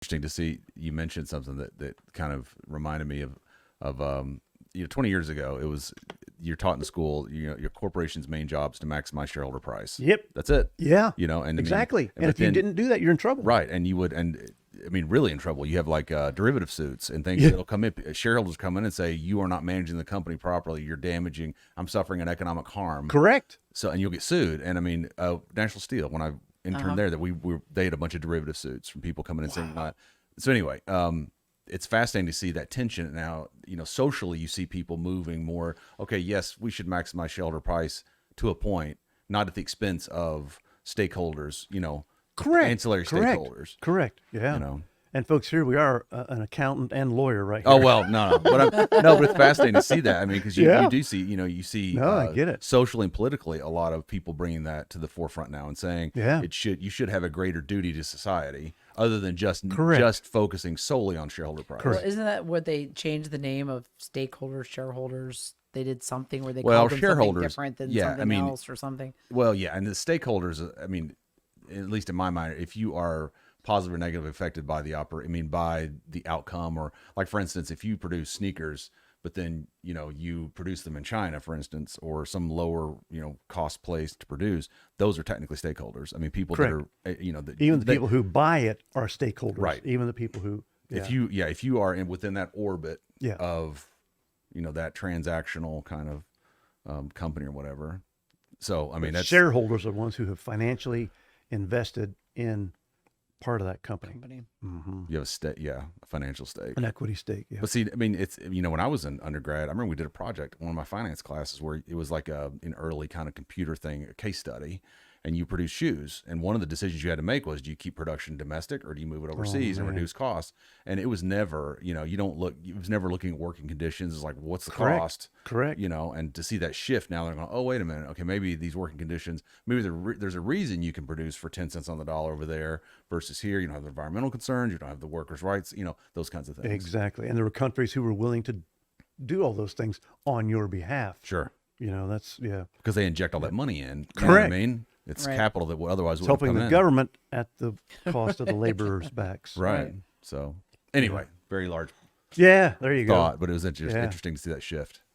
interesting to see you mentioned something that kind of reminded me of 20 years ago it was you're taught in school, your corporation's main job is to maximize shareholder price. Yep. That's it. Yeah. And Exactly. I mean, And if you didn't do that, you're in trouble. right, and you would, and I mean, really in trouble. You have like derivative suits and things Yeah. that'll come in. Shareholders come in and say you are not managing the company properly. You're damaging. I'm suffering an economic harm. Correct. So, and you'll get sued. And I mean, National Steel, when I interned there, that they had a bunch of derivative suits from people coming in and saying that. So anyway, it's fascinating to see that tension now. Socially, you see people moving more. Okay, yes, we should maximize shareholder price to a point, not at the expense of stakeholders. Correct. Ancillary Correct. stakeholders. Correct. Yeah. And folks, here we are, an accountant and lawyer right here. Oh well, no, but it's fascinating to see that. I mean, because you do see, you see, No, I get it. socially and politically, a lot of people bringing that to the forefront now and saying, Yeah. you should have a greater duty to society other than just Correct. focusing solely on shareholder price. Correct. Well, isn't that what they changed the name of stakeholders, shareholders? They did something where they Well, called them something shareholders, different than yeah, I something mean, else or something. Well, yeah, and the stakeholders, I mean, at least in my mind, if you are positive or negatively affected by by the outcome, or like for instance, if you produce sneakers, but then you produce them in China, for instance, or some lower cost place to produce, those are technically stakeholders. I mean, people Correct. that are Even the people who buy it are stakeholders. Right. Even the people who. Yeah. if you are within that orbit Yeah. of that transactional kind of company or whatever. So I mean, that's shareholders are the ones who have financially invested in part of that company. you have a financial stake. An equity stake. Yeah. But see, I mean, it's when I was in undergrad, I remember we did a project, one of my finance classes, where it was like an early kind of computer thing, a case study, and you produce shoes. And one of the decisions you had to make was, do you keep production domestic or do you move it overseas and reduce costs? And it was never, it was never looking at working conditions. It's like, what's the Correct. cost? Correct. And to see that shift now, they're going, oh, wait a minute. Okay, maybe these working conditions, maybe there's a reason you can produce for 10 cents on the dollar over there versus here. You don't have the environmental concerns. You don't have the workers' rights, those kinds of things. Exactly. And there were countries who were willing to do all those things on your behalf. Sure. That's, yeah. Because they inject all that money in. You know what I Correct. mean? It's Right. capital that otherwise It's wouldn't helping come the in. government at the cost of the laborers' backs. Right. So anyway, very large Yeah, there you thought, go. but it was Yeah. interesting to see that shift.